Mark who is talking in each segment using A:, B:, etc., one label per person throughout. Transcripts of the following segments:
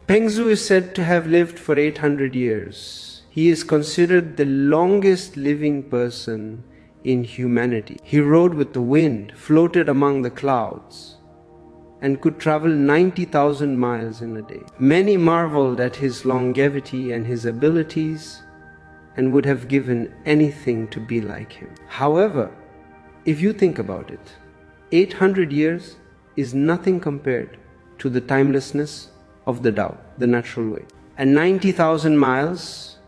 A: Pengzu is said to have lived for 800 years. He is considered the longest living person in humanity. He rode with the wind, floated among the clouds, and could travel 90,000 miles in a day. Many marveled at his longevity and his abilities and would have given anything to be like him. However, if you think about it, 800 years is nothing compared to the timelessness of the Tao, the natural way. And 90,000 miles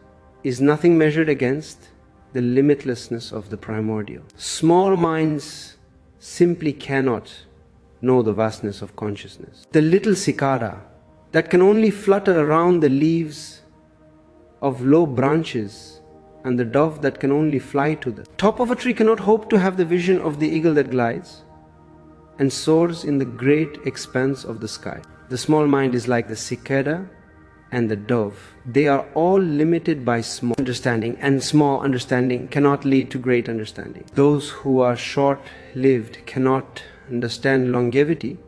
A: is nothing measured against the limitlessness of the primordial. Small minds simply cannot know the vastness of consciousness. The little cicada that can only flutter around the leaves of low branches, and the dove that can only fly to the top of a tree cannot hope to have the vision of the eagle that glides and soars in the great expanse of the sky. The small mind is like the cicada and the dove. They are all limited by small understanding, and small understanding cannot lead to great understanding. Those who are short-lived cannot understand longevity,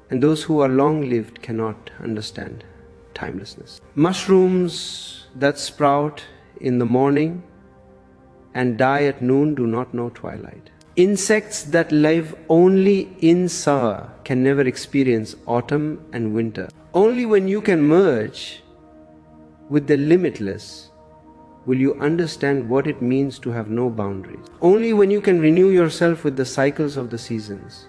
A: and those who are long-lived cannot understand timelessness. Mushrooms that sprout in the morning and die at noon do not know twilight. Insects that live only in summer can never experience autumn and winter. Only when you can merge with the limitless will you understand what it means to have no boundaries. Only when you can renew yourself with the cycles of the seasons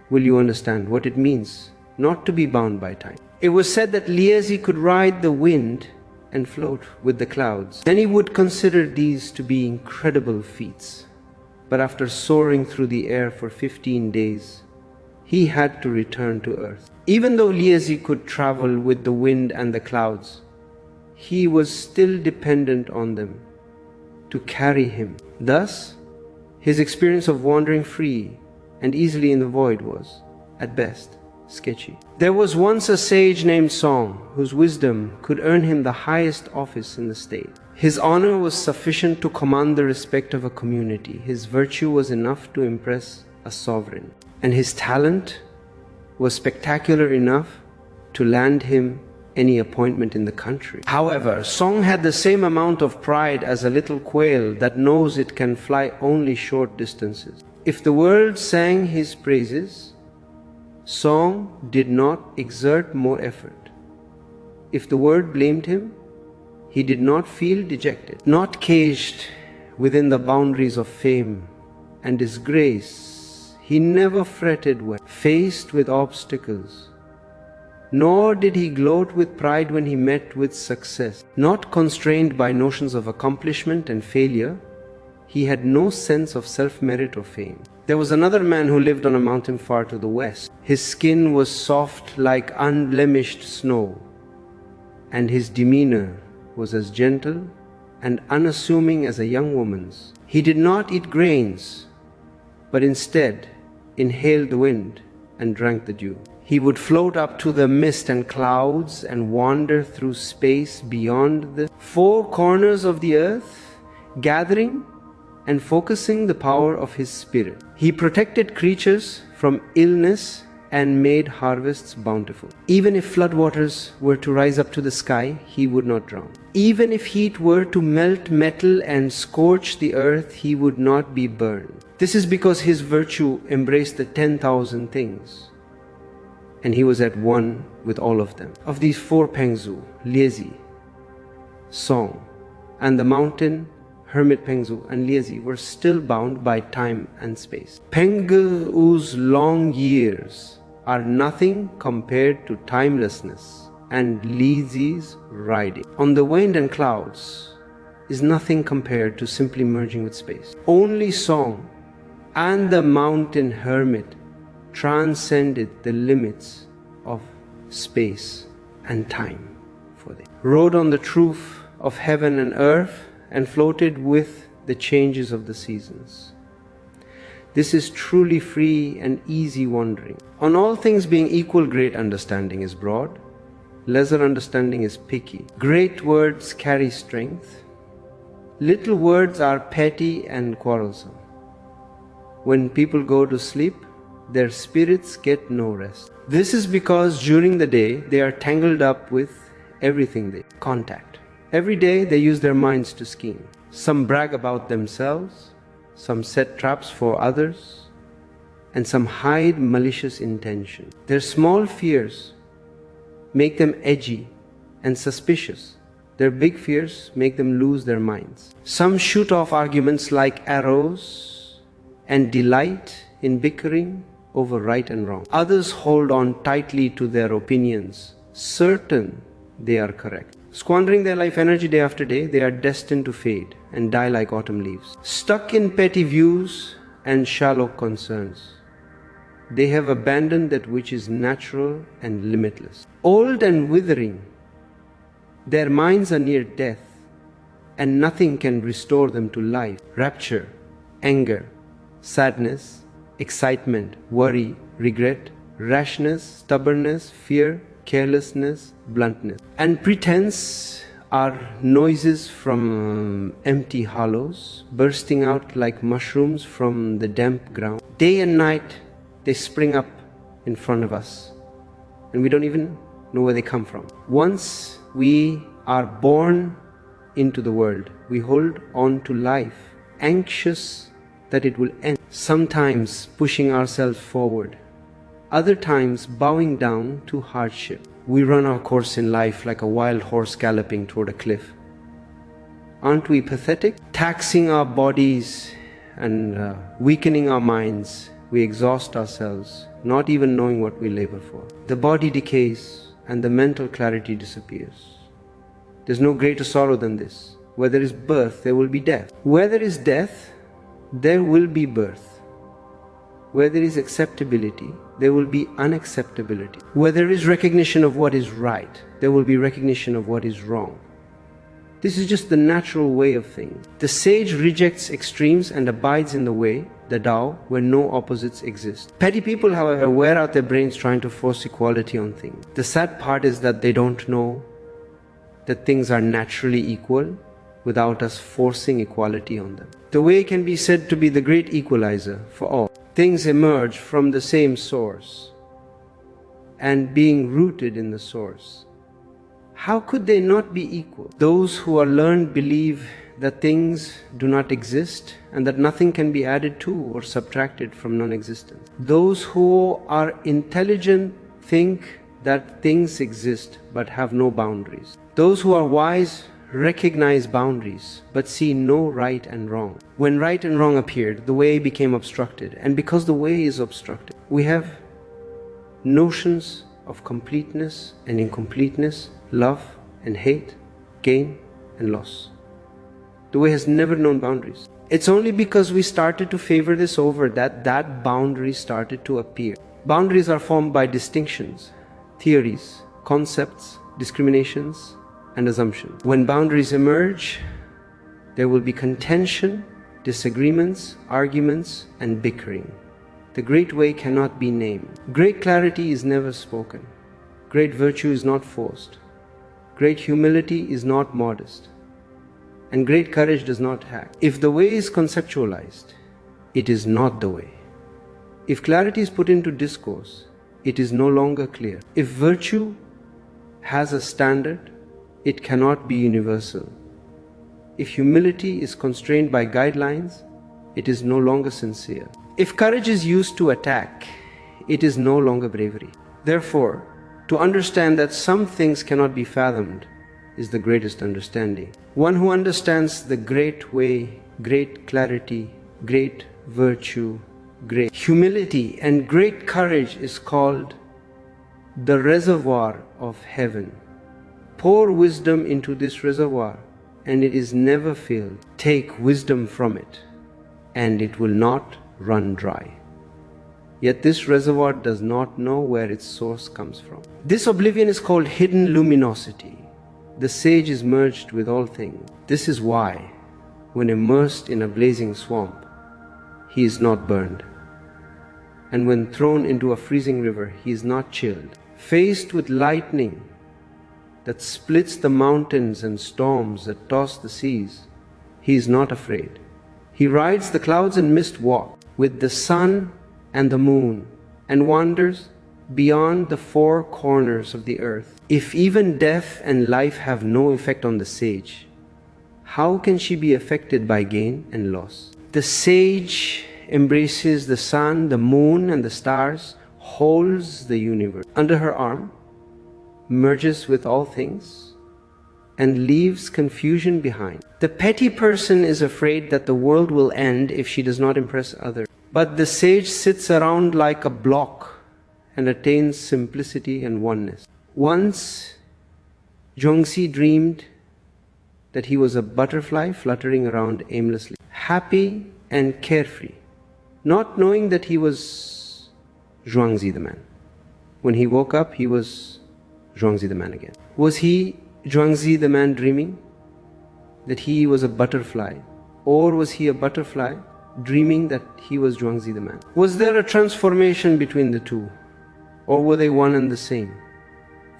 A: will you understand what it means not to be bound by time. It was said that Liezi could ride the wind and float with the clouds. Many would consider these to be incredible feats. But after soaring through the air for 15 days, he had to return to earth. Even though Liezi could travel with the wind and the clouds, he was still dependent on them to carry him. Thus, his experience of wandering free and easily in the void was, at best, sketchy. There was once a sage named Song, whose wisdom could earn him the highest office in the state. His honor was sufficient to command the respect of a community. His virtue was enough to impress a sovereign. And his talent was spectacular enough to land him any appointment in the country. However, Song had the same amount of pride as a little quail that knows it can fly only short distances. If the world sang his praises, Song did not exert more effort. If the world blamed him, he did not feel dejected. Not caged within the boundaries of fame and disgrace, he never fretted when faced with obstacles. Nor did he gloat with pride when he met with success. Not constrained by notions of accomplishment and failure, he had no sense of self-merit or fame. There was another man who lived on a mountain far to the west. His skin was soft like unblemished snow, and his demeanor was as gentle and unassuming as a young woman's. He did not eat grains, but instead inhaled the wind and drank the dew. He would float up to the mist and clouds and wander through space beyond the four corners of the earth, gathering and focusing the power of his spirit. He protected creatures from illness and made harvests bountiful. Even if floodwaters were to rise up to the sky, he would not drown. Even if heat were to melt metal and scorch the earth, he would not be burned. This is because his virtue embraced the 10,000 things, and he was at one with all of them. Of these four Pengzu, Liezi, Song, and the mountain, Hermit Pengzu and Liezi were still bound by time and space. Pengzu's long years are nothing compared to timelessness, and Liezi's riding on the wind and clouds is nothing compared to simply merging with space. Only Song and the mountain hermit transcended the limits of space and time, for they rode on the truth of heaven and earth and floated with the changes of the seasons. This is truly free and easy wandering. On all things being equal, great understanding is broad, lesser understanding is picky. Great words carry strength, little words are petty and quarrelsome. When people go to sleep, their spirits get no rest. This is because during the day they are tangled up with everything they contact. Every day they use their minds to scheme. Some brag about themselves, some set traps for others, and some hide malicious intention. Their small fears make them edgy and suspicious. Their big fears make them lose their minds. Some shoot off arguments like arrows and delight in bickering over right and wrong. Others hold on tightly to their opinions, certain they are correct. Squandering their life energy day after day, they are destined to fade and die like autumn leaves. Stuck in petty views and shallow concerns, they have abandoned that which is natural and limitless. Old and withering, their minds are near death, and nothing can restore them to life. Rapture, anger, sadness, excitement, worry, regret, rashness, stubbornness, fear, carelessness, bluntness, and pretense are noises from empty hollows, bursting out like mushrooms from the damp ground. Day and night they spring up in front of us, and we don't even know where they come from. Once we are born into the world, we hold on to life, anxious that it will end, sometimes pushing ourselves forward, other times bowing down to hardship. We run our course in life like a wild horse galloping toward a cliff. Aren't we pathetic? Taxing our bodies and weakening our minds, we exhaust ourselves, not even knowing what we labor for. The body decays and the mental clarity disappears. There's no greater sorrow than this. Where there is birth, there will be death. Where there is death, there will be birth. Where there is acceptability, there will be unacceptability. Where there is recognition of what is right, there will be recognition of what is wrong. This is just the natural way of things. The sage rejects extremes and abides in the way, the Tao, where no opposites exist. Petty people, however, wear out their brains trying to force equality on things. The sad part is that they don't know that things are naturally equal without us forcing equality on them. The way can be said to be the great equalizer for all. Things emerge from the same source, and being rooted in the source, how could they not be equal? Those who are learned believe that things do not exist and that nothing can be added to or subtracted from non-existence. Those who are intelligent think that things exist but have no boundaries. Those who are wise recognize boundaries but see no right and wrong. When right and wrong appeared, the way became obstructed, and because the way is obstructed, we have notions of completeness and incompleteness, love and hate, gain and loss. The way has never known boundaries. It's only because we started to favor this over that boundary started to appear. Boundaries are formed by distinctions, theories, concepts, discriminations, and assumptions. When boundaries emerge, there will be contention, disagreements, arguments, and bickering. The great way cannot be named. Great clarity is never spoken. Great virtue is not forced. Great humility is not modest. And great courage does not hack. If the way is conceptualized, it is not the way. If clarity is put into discourse, it is no longer clear. If virtue has a standard, it cannot be universal. If humility is constrained by guidelines, it is no longer sincere. If courage is used to attack, it is no longer bravery. Therefore, to understand that some things cannot be fathomed is the greatest understanding. One who understands the great way, great clarity, great virtue, great humility, and great courage is called the reservoir of heaven. Pour wisdom into this reservoir, and it is never filled. Take wisdom from it, and it will not run dry. Yet this reservoir does not know where its source comes from. This oblivion is called hidden luminosity. The sage is merged with all things. This is why, when immersed in a blazing swamp, he is not burned. And when thrown into a freezing river, he is not chilled. Faced with lightning that splits the mountains and storms that toss the seas, he is not afraid. He rides the clouds and mist walk with the sun and the moon, and wanders beyond the four corners of the earth. If even death and life have no effect on the sage, how can she be affected by gain and loss? The sage embraces the sun, the moon, and the stars, holds the universe under her arm, merges with all things, and leaves confusion behind. The petty person is afraid that the world will end if she does not impress others. But the sage sits around like a block and attains simplicity and oneness. Once, Zhuangzi dreamed that he was a butterfly fluttering around aimlessly, happy and carefree, not knowing that he was Zhuangzi the man. When he woke up, he was Zhuangzi the man again. Was he Zhuangzi the man dreaming that he was a butterfly? Or was he a butterfly dreaming that he was Zhuangzi the man? Was there a transformation between the two? Or were they one and the same?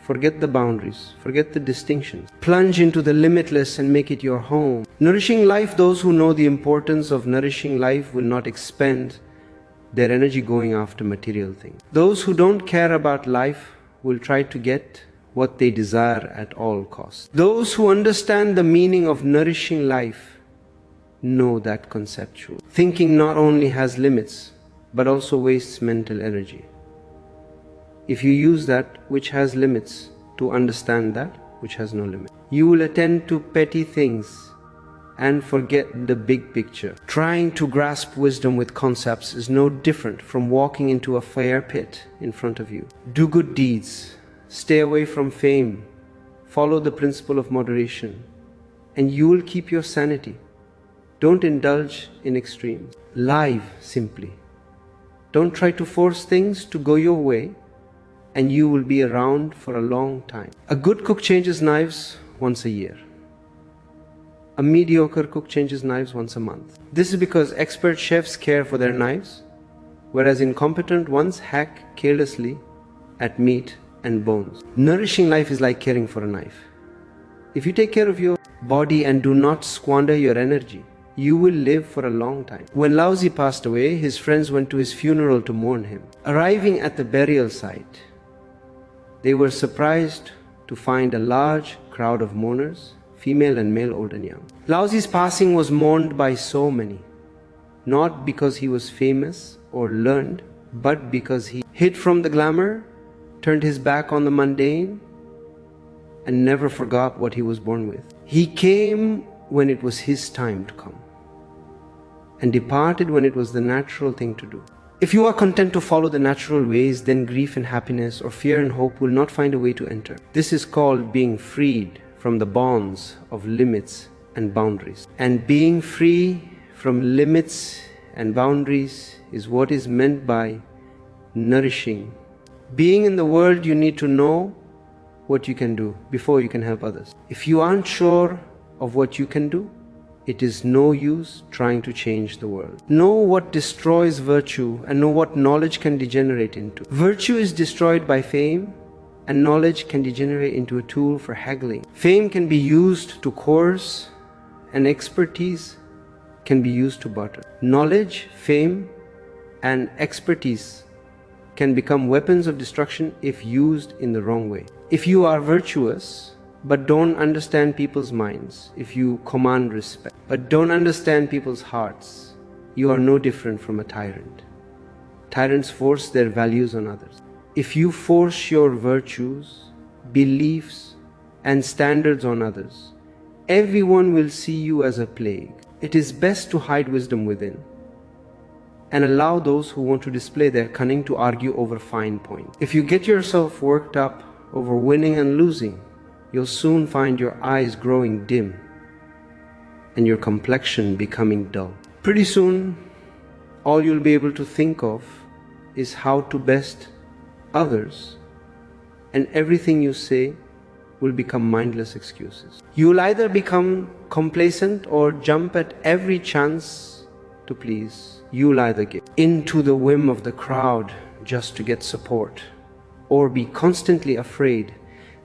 A: Forget the boundaries, forget the distinctions. Plunge into the limitless and make it your home. Nourishing life, those who know the importance of nourishing life will not expend their energy going after material things. Those who don't care about life will try to get what they desire at all costs. Those who understand the meaning of nourishing life know that conceptual. Thinking not only has limits, but also wastes mental energy. If you use that which has limits to understand that which has no limit, you will attend to petty things and forget the big picture. Trying to grasp wisdom with concepts is no different from walking into a fire pit in front of you. Do good deeds, stay away from fame, follow the principle of moderation, and you will keep your sanity. Don't indulge in extremes. Live simply. Don't try to force things to go your way, and you will be around for a long time. A good cook changes knives once a year. A mediocre cook changes knives once a month. This is because expert chefs care for their knives, whereas incompetent ones hack carelessly at meat and bones. Nourishing life is like caring for a knife. If you take care of your body and do not squander your energy, you will live for a long time. When Laozi passed away, his friends went to his funeral to mourn him. Arriving at the burial site, they were surprised to find a large crowd of mourners, female and male, old and young. Laozi's passing was mourned by so many, not because he was famous or learned, but because he hid from the glamour, turned his back on the mundane, and never forgot what he was born with. He came when it was his time to come, and departed when it was the natural thing to do. If you are content to follow the natural ways, then grief and happiness or fear and hope will not find a way to enter. This is called being freed from the bonds of limits and boundaries. And being free from limits and boundaries is what is meant by nourishing. Being in the world, you need to know what you can do before you can help others. If you aren't sure of what you can do, it is no use trying to change the world. Know what destroys virtue and know what knowledge can degenerate into. Virtue is destroyed by fame, and knowledge can degenerate into a tool for haggling. Fame can be used to coerce, and expertise can be used to barter. Knowledge, fame, and expertise can become weapons of destruction if used in the wrong way. If you are virtuous, but don't understand people's minds, if you command respect, but don't understand people's hearts, you are no different from a tyrant. Tyrants force their values on others. If you force your virtues, beliefs, and standards on others, everyone will see you as a plague. It is best to hide wisdom within and allow those who want to display their cunning to argue over fine points. If you get yourself worked up over winning and losing, you'll soon find your eyes growing dim and your complexion becoming dull. Pretty soon, all you'll be able to think of is how to best others, and everything you say will become mindless excuses. You'll either become complacent or jump at every chance to please. You'll either give into the whim of the crowd just to get support, or be constantly afraid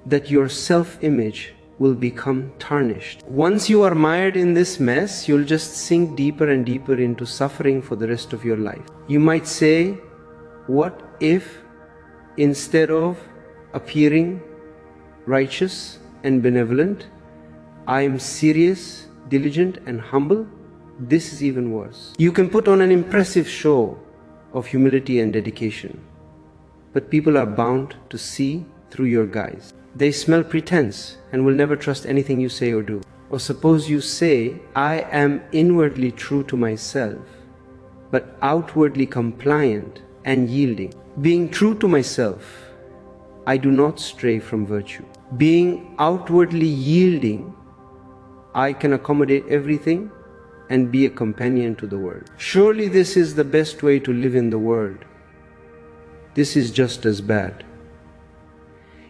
A: that your self-image will become tarnished. Once you are mired in this mess, you'll just sink deeper and deeper into suffering for the rest of your life. You might say, what if Instead of appearing righteous and benevolent, I am serious, diligent and humble. This is even worse. You can put on an impressive show of humility and dedication, but people are bound to see through your guise. They smell pretense and will never trust anything you say or do. Or suppose you say, I am inwardly true to myself, but outwardly compliant and yielding. Being true to myself, I do not stray from virtue. Being outwardly yielding, I can accommodate everything and be a companion to the world. Surely this is the best way to live in the world. This is just as bad.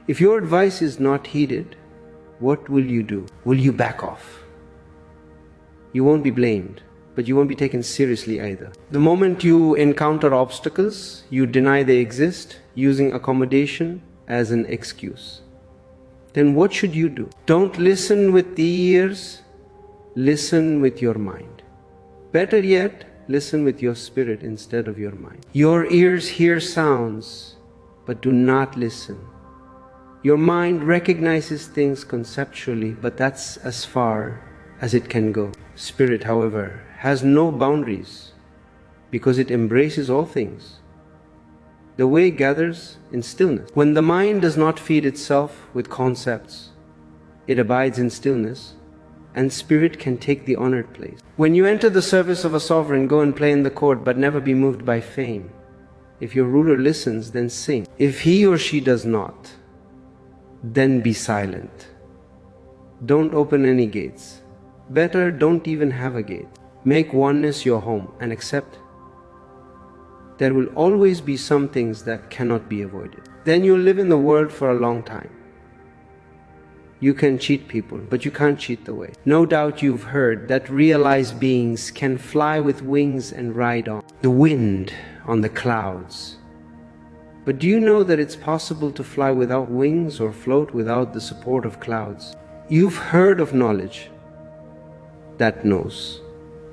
A: If your advice is not heeded, what will you do? Will you back off? You won't be blamed, but you won't be taken seriously either. The moment you encounter obstacles, you deny they exist, using accommodation as an excuse. Then what should you do? Don't listen with the ears, listen with your mind. Better yet, listen with your spirit instead of your mind. Your ears hear sounds, but do not listen. Your mind recognizes things conceptually, but that's as far as it can go. Spirit, however, has no boundaries because it embraces all things. The way gathers in stillness. When the mind does not feed itself with concepts, it abides in stillness, and spirit can take the honored place. When you enter the service of a sovereign, go and play in the court, but never be moved by fame. If your ruler listens, then sing. If he or she does not, then be silent. Don't open any gates. Better don't even have a gate. Make oneness your home and accept there will always be some things that cannot be avoided. Then you'll live in the world for a long time. You can cheat people, but you can't cheat the way. No doubt you've heard that realized beings can fly with wings and ride on the wind, on the clouds. But do you know that it's possible to fly without wings or float without the support of clouds? You've heard of knowledge that knows,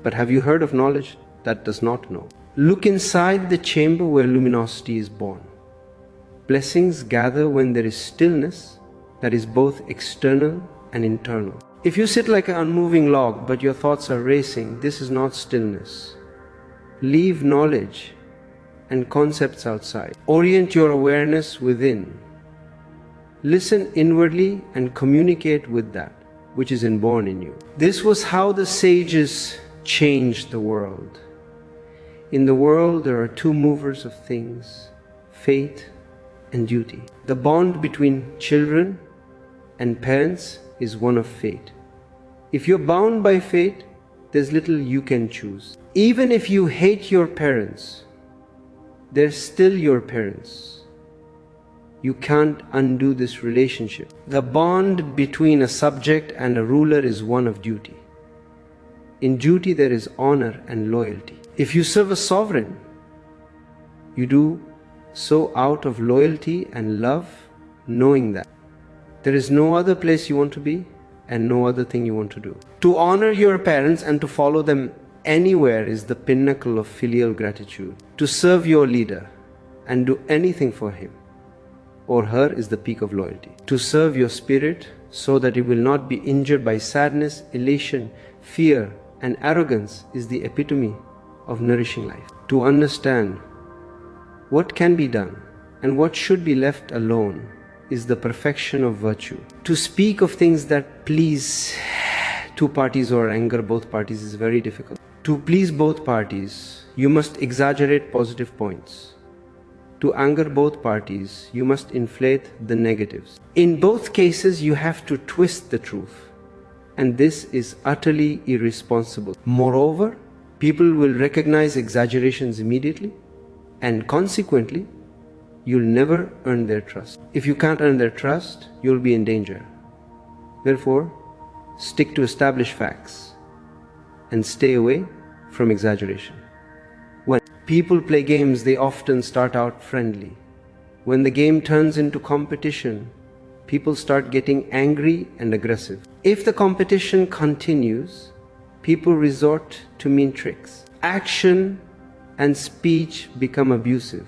A: but have you heard of knowledge that does not know? Look inside the chamber where luminosity is born. Blessings gather when there is stillness that is both external and internal. If you sit like an unmoving log but your thoughts are racing, this is not stillness. Leave knowledge and concepts outside. Orient your awareness within. Listen inwardly and communicate with that which is inborn in you. This was how the sages changed the world. In the world there are two movers of things, fate and duty. The bond between children and parents is one of fate. If you're bound by fate, there's little you can choose. Even if you hate your parents, they're still your parents. You can't undo this relationship. The bond between a subject and a ruler is one of duty. In duty there is honor and loyalty. If you serve a sovereign, you do so out of loyalty and love, knowing that there is no other place you want to be and no other thing you want to do. To honor your parents and to follow them anywhere is the pinnacle of filial gratitude. To serve your leader and do anything for him or her is the peak of loyalty. To serve your spirit so that it will not be injured by sadness, elation, fear and arrogance is the epitome of nourishing life. To understand what can be done and what should be left alone is the perfection of virtue. To speak of things that please two parties or anger both parties is very difficult. To please both parties, you must exaggerate positive points. To anger both parties, you must inflate the negatives. In both cases, you have to twist the truth, and this is utterly irresponsible. Moreover, people will recognize exaggerations immediately, and consequently, you'll never earn their trust. If you can't earn their trust, you'll be in danger. Therefore, stick to established facts and stay away from exaggeration. When people play games, they often start out friendly. When the game turns into competition, people start getting angry and aggressive. If the competition continues, people resort to mean tricks. Action and speech become abusive,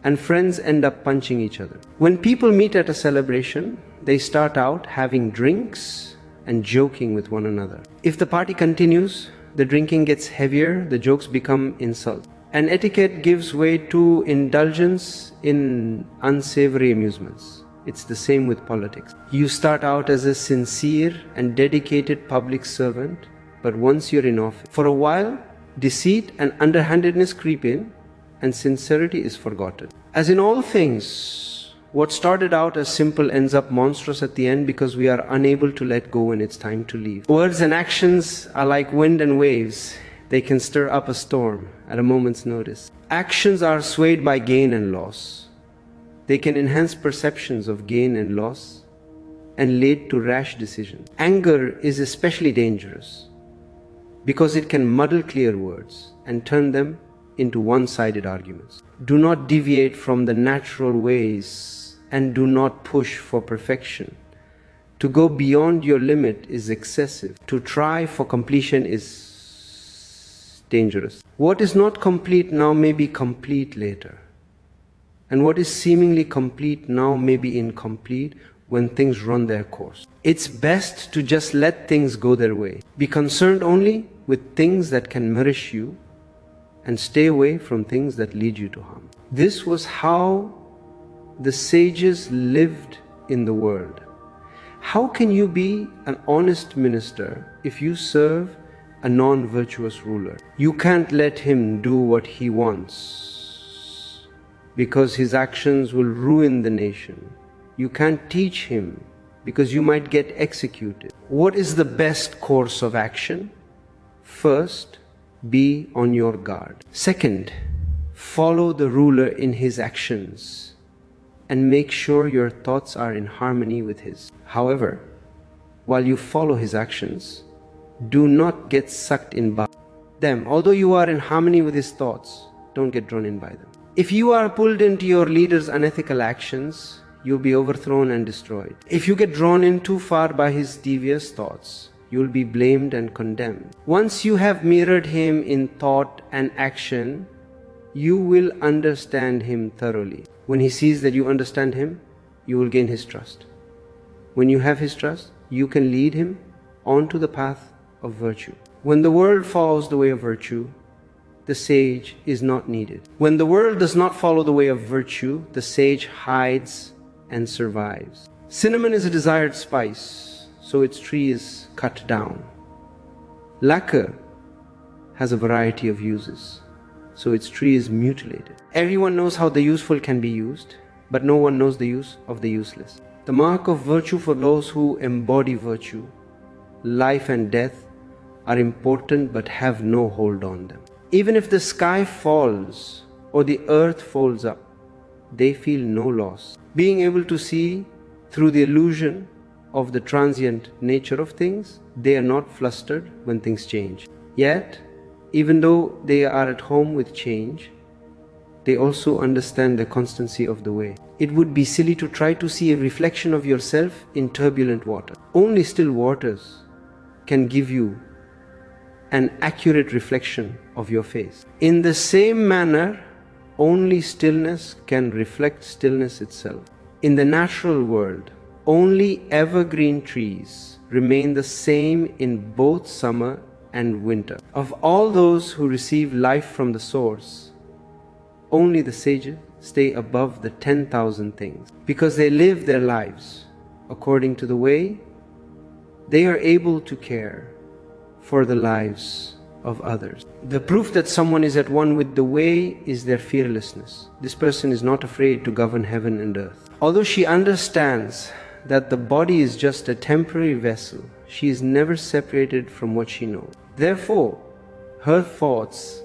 A: and friends end up punching each other. When people meet at a celebration, they start out having drinks and joking with one another. If the party continues, the drinking gets heavier, the jokes become insults. And etiquette gives way to indulgence in unsavory amusements. It's the same with politics. You start out as a sincere and dedicated public servant, but once you're in office, for a while, deceit and underhandedness creep in, and sincerity is forgotten. As in all things, what started out as simple ends up monstrous at the end because we are unable to let go when it's time to leave. Words and actions are like wind and waves. They can stir up a storm at a moment's notice. Actions are swayed by gain and loss. They can enhance perceptions of gain and loss and lead to rash decisions. Anger is especially dangerous because it can muddle clear words and turn them into one-sided arguments. Do not deviate from the natural ways and do not push for perfection. To go beyond your limit is excessive. To try for completion is dangerous. What is not complete now may be complete later. And what is seemingly complete now may be incomplete when things run their course. It's best to just let things go their way. Be concerned only with things that can nourish you and stay away from things that lead you to harm. This was how the sages lived in the world. How can you be an honest minister if you serve a non-virtuous ruler? You can't let him do what he wants because his actions will ruin the nation. You can't teach him because you might get executed. What is the best course of action? First, be on your guard. Second, follow the ruler in his actions and make sure your thoughts are in harmony with his. However, while you follow his actions, do not get sucked in by them. Although you are in harmony with his thoughts, don't get drawn in by them. If you are pulled into your leader's unethical actions, you'll be overthrown and destroyed. If you get drawn in too far by his devious thoughts, you'll be blamed and condemned. Once you have mirrored him in thought and action, you will understand him thoroughly. When he sees that you understand him, you will gain his trust. When you have his trust, you can lead him onto the path of virtue. When the world follows the way of virtue, the sage is not needed. When the world does not follow the way of virtue, the sage hides and survives. Cinnamon is a desired spice, so its tree is cut down. Lacquer has a variety of uses, so its tree is mutilated. Everyone knows how the useful can be used, but no one knows the use of the useless. The mark of virtue for those who embody virtue, life and death, are important but have no hold on them. Even if the sky falls or the earth folds up, they feel no loss. Being able to see through the illusion of the transient nature of things, they are not flustered when things change. Yet, even though they are at home with change, they also understand the constancy of the way. It would be silly to try to see a reflection of yourself in turbulent water. Only still waters can give you an accurate reflection of your face. In the same manner, only stillness can reflect stillness itself. In the natural world, only evergreen trees remain the same in both summer and winter. Of all those who receive life from the source, only the sages stay above the 10,000 things, because they live their lives according to the way. They are able to care for the lives of others. The proof that someone is at one with the way is their fearlessness. This person is not afraid to govern heaven and earth. Although she understands that the body is just a temporary vessel, she is never separated from what she knows. Therefore, her thoughts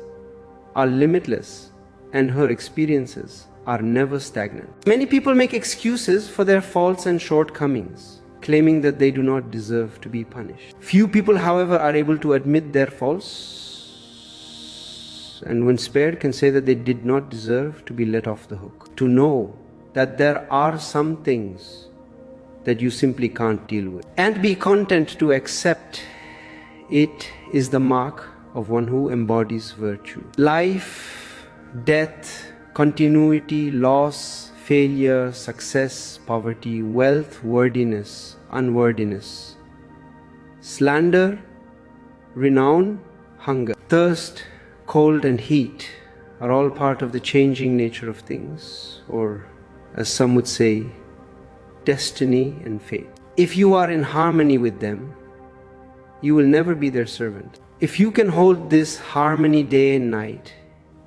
A: are limitless and her experiences are never stagnant. Many people make excuses for their faults and shortcomings, claiming that they do not deserve to be punished. Few people, however, are able to admit their faults, and when spared can say that they did not deserve to be let off the hook. To know that there are some things that you simply can't deal with, and be content to accept it, is the mark of one who embodies virtue. Life, death, continuity, loss, failure, success, poverty, wealth, worthiness, unworthiness, slander, renown, hunger, thirst, cold and heat are all part of the changing nature of things, or as some would say, destiny and fate. If you are in harmony with them, you will never be their servant. If you can hold this harmony day and night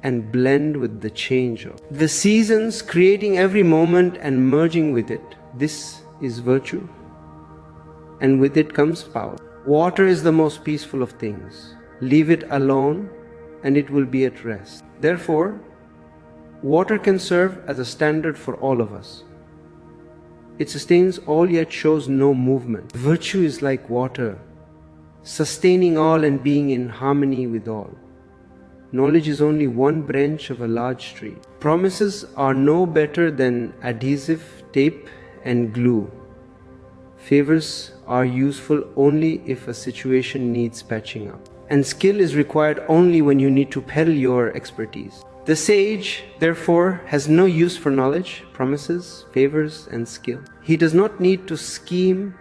A: and blend with the change of the seasons, creating every moment and merging with it, this is virtue, and with it comes power. Water is the most peaceful of things. Leave it alone and it will be at rest. Therefore, water can serve as a standard for all of us. It sustains all yet shows no movement. Virtue is like water, sustaining all and being in harmony with all. Knowledge is only one branch of a large tree. Promises are no better than adhesive tape and glue. Favors are useful only if a situation needs patching up. And skill is required only when you need to peddle your expertise. The sage, therefore, has no use for knowledge, promises, favors, and skill. He does not need to scheme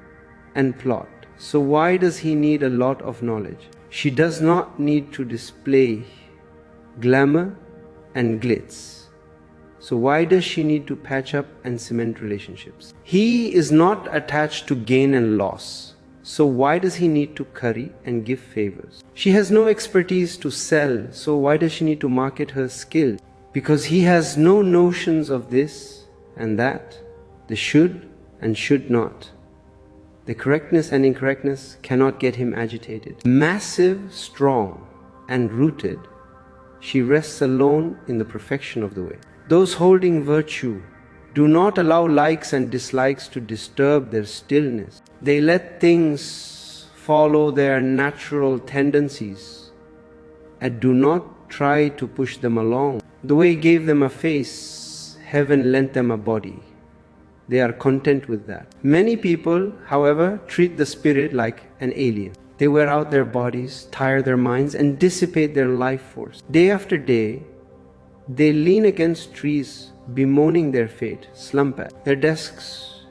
A: and plot. So why does he need a lot of knowledge? She does not need to display glamour and glitz. So why does she need to patch up and cement relationships? He is not attached to gain and loss. So why does he need to curry and give favors? She has no expertise to sell, so why does she need to market her skill? Because he has no notions of this and that, the should and should not. The correctness and incorrectness cannot get him agitated. Massive, strong, and rooted, she rests alone in the perfection of the way. Those holding virtue do not allow likes and dislikes to disturb their stillness. They let things follow their natural tendencies and do not try to push them along. The way gave them a face, heaven lent them a body. They are content with that. Many people, however, treat the spirit like an alien. They wear out their bodies, tire their minds, and dissipate their life force. Day after day, they lean against trees, bemoaning their fate, slump at their desks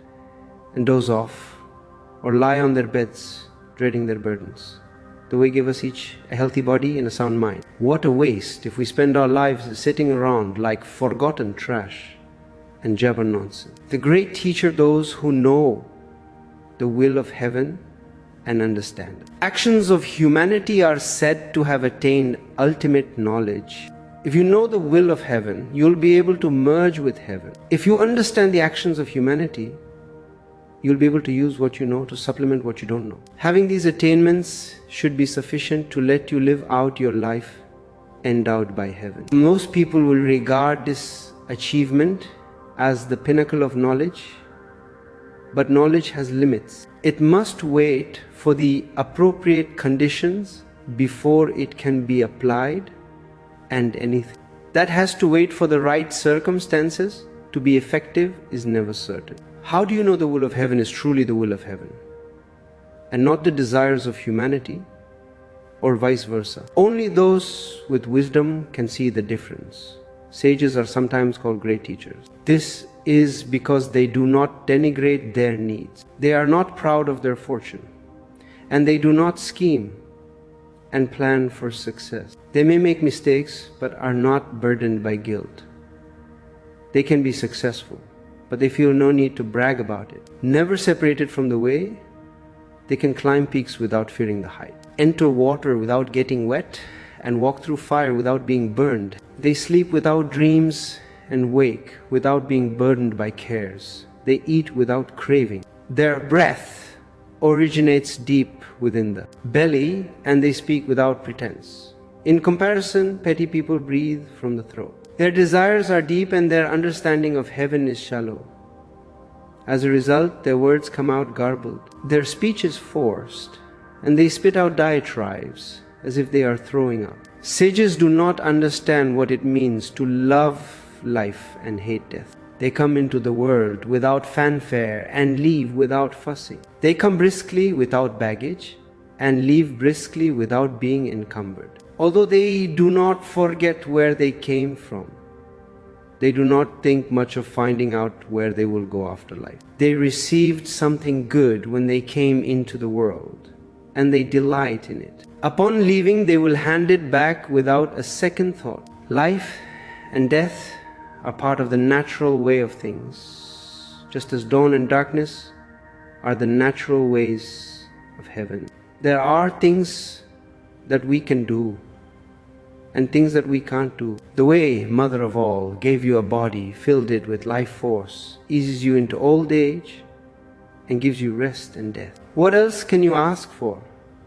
A: and doze off, or lie on their beds, dreading their burdens. The way gave us each a healthy body and a sound mind. What a waste if we spend our lives sitting around like forgotten trash and jabber nonsense. The great teacher those who know the will of heaven and understand it. Actions of humanity are said to have attained ultimate knowledge. If you know the will of heaven, you'll be able to merge with heaven. If you understand the actions of humanity, you'll be able to use what you know to supplement what you don't know. Having these attainments should be sufficient to let you live out your life endowed by heaven. Most people will regard this achievement as the pinnacle of knowledge, but knowledge has limits. It must wait for the appropriate conditions before it can be applied, and anything that has to wait for the right circumstances to be effective is never certain. How do you know the will of heaven is truly the will of heaven and not the desires of humanity, or vice versa? Only those with wisdom can see the difference. Sages are sometimes called great teachers. This is because they do not denigrate their needs. They are not proud of their fortune, and they do not scheme and plan for success. They may make mistakes, but are not burdened by guilt. They can be successful, but they feel no need to brag about it. Never separated from the way, they can climb peaks without fearing the height, enter water without getting wet, and walk through fire without being burned. They sleep without dreams and wake without being burdened by cares. They eat without craving. Their breath originates deep within the belly, and they speak without pretense. In comparison, petty people breathe from the throat. Their desires are deep and their understanding of heaven is shallow. As a result, their words come out garbled. Their speech is forced, and they spit out diatribes as if they are throwing up. Sages do not understand what it means to love life and hate death. They come into the world without fanfare and leave without fussing. They come briskly without baggage and leave briskly without being encumbered. Although they do not forget where they came from, They do not think much of finding out where they will go after life. They received something good when they came into the world, and they delight in it. Upon leaving, they will hand it back without a second thought. Life and death are part of the natural way of things, just as dawn and darkness are the natural ways of heaven. There are things that we can do and things that we can't do. The way Mother of all gave you a body, filled it with life force, eases you into old age and gives you rest and death. What else can you ask for?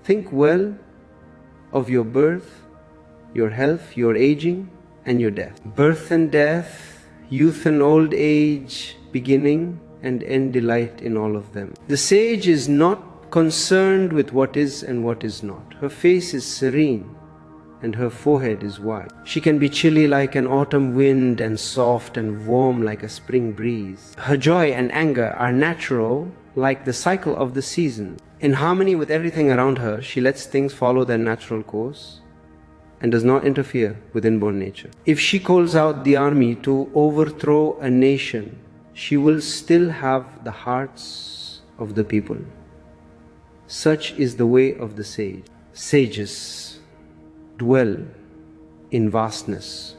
A: Think well of your birth, your health, your aging, and your death. Birth and death, youth and old age, beginning and end, delight in all of them. The sage is not concerned with what is and what is not. Her face is serene and her forehead is white. She can be chilly like an autumn wind and soft and warm like a spring breeze. Her joy and anger are natural like the cycle of the season. In harmony with everything around her, she lets things follow their natural course and does not interfere with inborn nature. If she calls out the army to overthrow a nation, she will still have the hearts of the people. Such is the way of the sage. Sages dwell in vastness.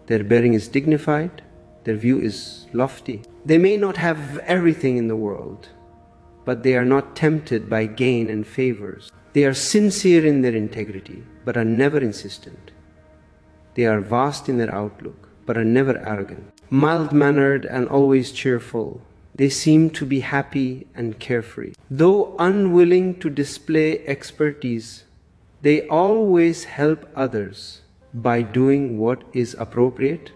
A: Their bearing is dignified, their view is lofty. They may not have everything in the world, but they are not tempted by gain and favors. They are sincere in their integrity, but are never insistent. They are vast in their outlook, but are never arrogant. Mild-mannered and always cheerful, they seem to be happy and carefree. Though unwilling to display expertise, they always help others by doing what is appropriate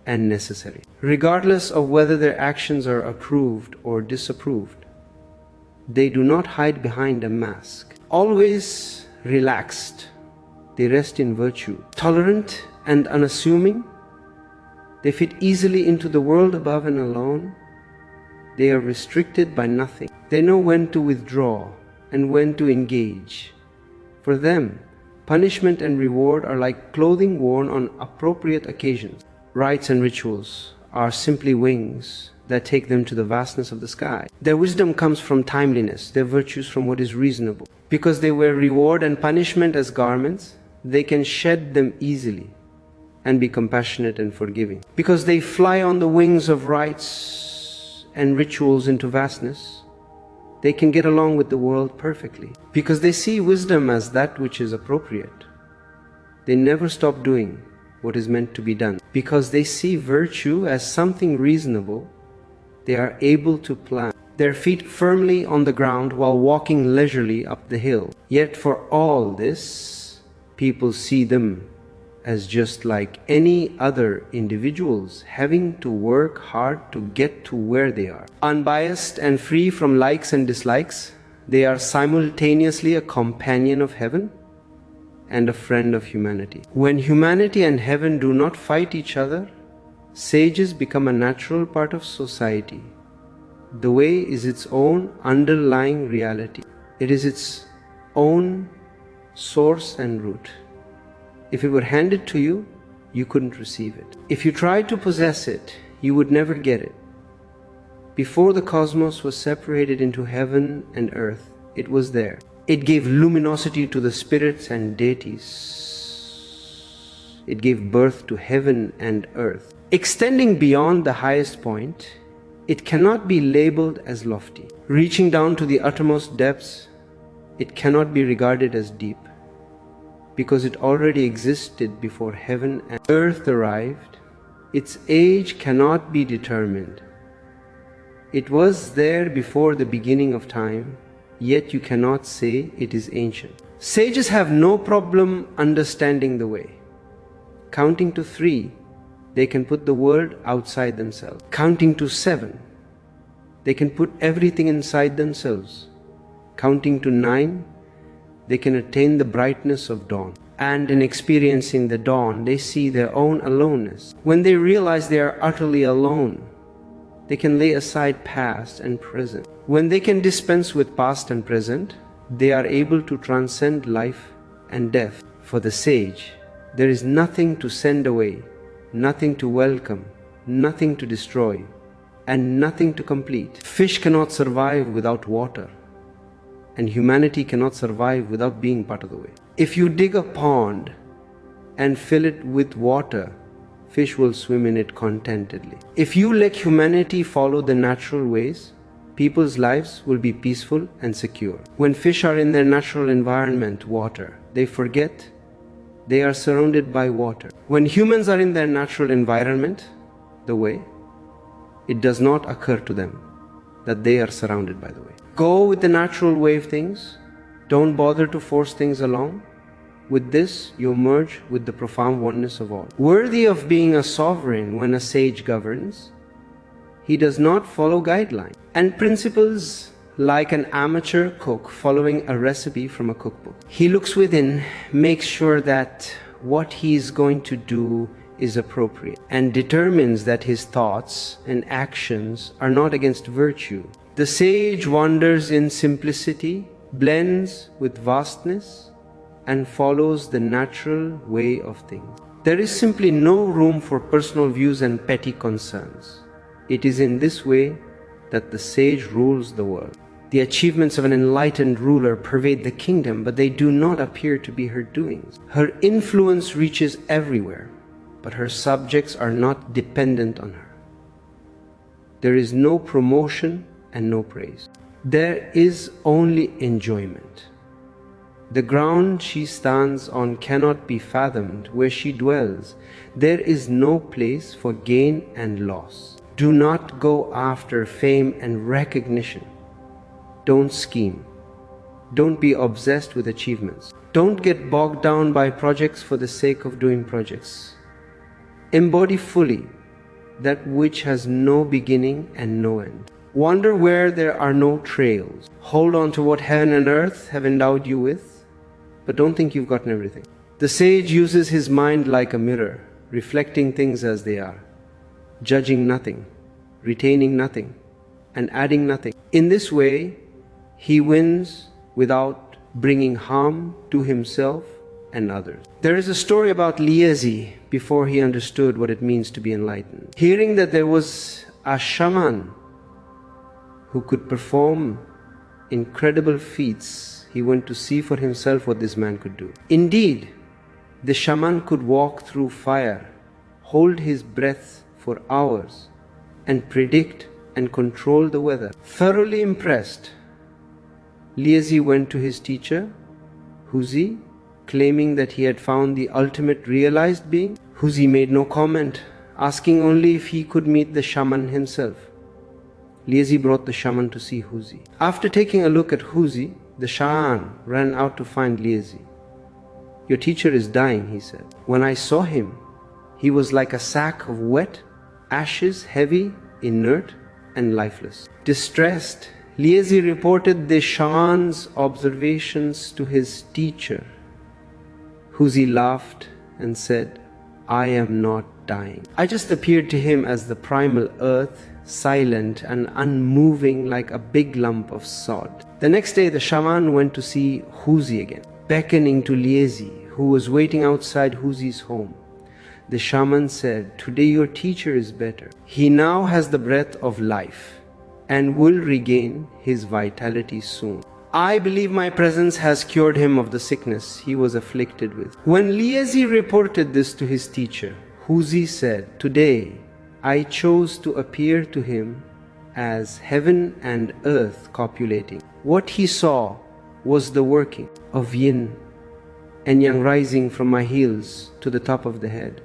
A: and necessary, regardless of whether their actions are approved or disapproved. They do not hide behind a mask. Always relaxed, they rest in virtue. Tolerant and unassuming, they fit easily into the world above and alone. They are restricted by nothing. They know when to withdraw and when to engage. For them, punishment and reward are like clothing worn on appropriate occasions. Rites and rituals are simply wings that take them to the vastness of the sky. Their wisdom comes from timeliness, their virtues from what is reasonable. Because they wear reward and punishment as garments, they can shed them easily and be compassionate and forgiving. Because they fly on the wings of rites and rituals into vastness, they can get along with the world perfectly. Because they see wisdom as that which is appropriate, they never stop doing what is meant to be done. Because they see virtue as something reasonable, they are able to plant their feet firmly on the ground while walking leisurely up the hill. Yet for all this, people see them as just like any other individuals, having to work hard to get to where they are. Unbiased and free from likes and dislikes, they are simultaneously a companion of heaven and a friend of humanity. When humanity and heaven do not fight each other, sages become a natural part of society. The way is its own underlying reality. It is its own source and root. If it were handed to you, you couldn't receive it. If you tried to possess it, you would never get it. Before the cosmos was separated into heaven and earth, it was there. It gave luminosity to the spirits and deities. It gave birth to heaven and earth. Extending beyond the highest point, it cannot be labeled as lofty. Reaching down to the uttermost depths, it cannot be regarded as deep, because it already existed before heaven and earth arrived. Its age cannot be determined. It was there before the beginning of time, yet you cannot say it is ancient. Sages have no problem understanding the way. Counting to 3, they can put the world outside themselves. Counting to 7, they can put everything inside themselves. Counting to 9, they can attain the brightness of dawn. And in experiencing the dawn, they see their own aloneness. When they realize they are utterly alone, they can lay aside past and present. When they can dispense with past and present, they are able to transcend life and death. For the sage, there is nothing to send away, nothing to welcome, nothing to destroy, and nothing to complete. Fish cannot survive without water, and humanity cannot survive without being part of the way. If you dig a pond and fill it with water, fish will swim in it contentedly. If you let humanity follow the natural ways, people's lives will be peaceful and secure. When fish are in their natural environment, water, they forget they are surrounded by water. When humans are in their natural environment, the way, it does not occur to them that they are surrounded by the way. Go with the natural way of things. Don't bother to force things along. With this, you merge with the profound oneness of all. Worthy of being a sovereign when a sage governs, he does not follow guidelines and principles like an amateur cook following a recipe from a cookbook. He looks within, makes sure that what he is going to do is appropriate, and determines that his thoughts and actions are not against virtue. The sage wanders in simplicity, blends with vastness, and follows the natural way of things. There is simply no room for personal views and petty concerns. It is in this way that the sage rules the world. The achievements of an enlightened ruler pervade the kingdom, but they do not appear to be her doings. Her influence reaches everywhere, but her subjects are not dependent on her. There is no promotion and no praise. There is only enjoyment. The ground she stands on cannot be fathomed. Where she dwells, there is no place for gain and loss. Do not go after fame and recognition. Don't scheme. Don't be obsessed with achievements. Don't get bogged down by projects for the sake of doing projects. Embody fully that which has no beginning and no end. Wander where there are no trails. Hold on to what heaven and earth have endowed you with, but don't think you've gotten everything. The sage uses his mind like a mirror, reflecting things as they are, judging nothing, retaining nothing, and adding nothing. In this way, he wins without bringing harm to himself and others. There is a story about Liezi before he understood what it means to be enlightened. Hearing that there was a shaman who could perform incredible feats, he went to see for himself what this man could do. Indeed, the shaman could walk through fire, hold his breath for hours, and predict and control the weather. Thoroughly impressed, Liezi went to his teacher, Huzi, claiming that he had found the ultimate realized being. Huzi made no comment, asking only if he could meet the shaman himself. Liezi brought the shaman to see Huzi. After taking a look at Huzi, the shaman ran out to find Liezi. "Your teacher is dying," he said. "When I saw him, he was like a sack of wet ashes, heavy, inert, and lifeless." Distressed, Liezi reported the shaman's observations to his teacher. Huzi laughed and said, "I am not dying. I just appeared to him as the primal earth, silent and unmoving like a big lump of sod." The next day the shaman went to see Huzi again, beckoning to Liezi, who was waiting outside Huzi's home. The shaman said, "Today your teacher is better. He now has the breath of life and will regain his vitality soon. I believe my presence has cured him of the sickness he was afflicted with." When Liezi reported this to his teacher, Huzi said, "Today I chose to appear to him as heaven and earth copulating. What he saw was the working of yin and yang rising from my heels to the top of the head.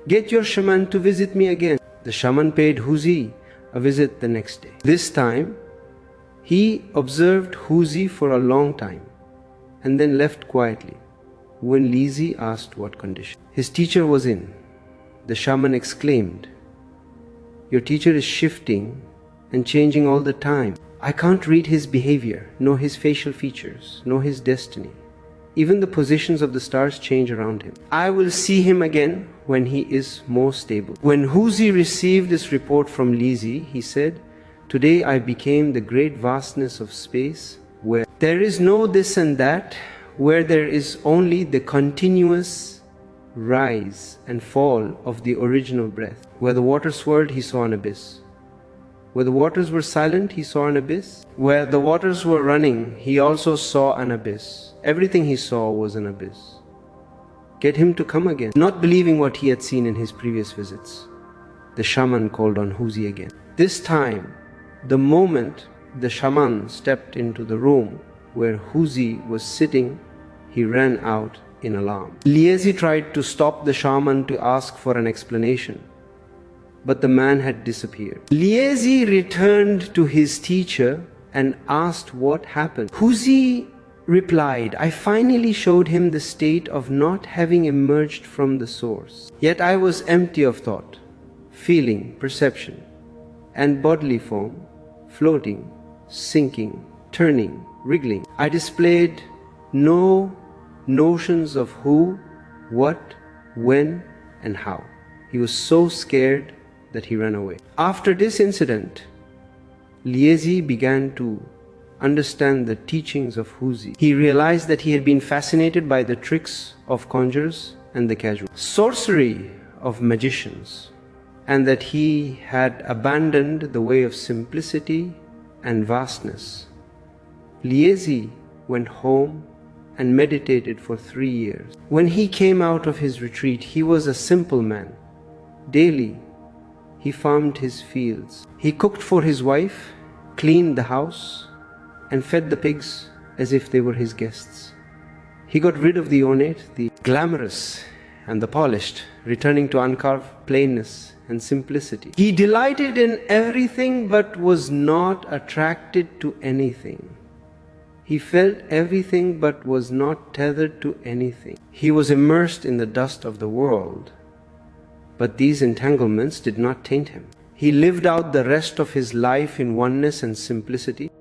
A: Get your shaman to visit me again." The shaman paid Huzi a visit the next day. This time, he observed Huzi for a long time and then left quietly. When Liezi asked what condition, his teacher was in. The shaman exclaimed, "Your teacher is shifting and changing all the time. I can't read his behavior, nor his facial features, nor his destiny. Even the positions of the stars change around him. I will see him again when he is more stable." When Huzi received this report from Liezi, he said, "Today I became the great vastness of space, where there is no this and that, where there is only the continuous rise and fall of the original breath. Where the water swirled, he saw an abyss. Where the waters were silent, he saw an abyss. Where the waters were running, he also saw an abyss. Everything he saw was an abyss. Get him to come again. Not believing what he had seen in his previous visits, the shaman called on Huzi again. This time, the moment the shaman stepped into the room where Huzi was sitting, he ran out in alarm. Liezi tried to stop the shaman to ask for an explanation, but the man had disappeared. Liezi returned to his teacher and asked what happened. Huzi replied, I finally showed him the state of not having emerged from the source. Yet I was empty of thought, feeling, perception, and bodily form, floating, sinking, turning, wriggling. I displayed no notions of who, what, when, and how. He was so scared that he ran away. After this incident, Liezi began to understand the teachings of Huzi. He realized that he had been fascinated by the tricks of conjurers and the casual sorcery of magicians, and that he had abandoned the way of simplicity and vastness. Liezi went home and meditated for 3 years. When he came out of his retreat, he was a simple man. Daily, he farmed his fields. He cooked for his wife, cleaned the house, and fed the pigs as if they were his guests. He got rid of the ornate, the glamorous, and the polished, returning to uncarved plainness and simplicity. He delighted in everything but was not attracted to anything. He felt everything but was not tethered to anything. He was immersed in the dust of the world, but these entanglements did not taint him. He lived out the rest of his life in oneness and simplicity.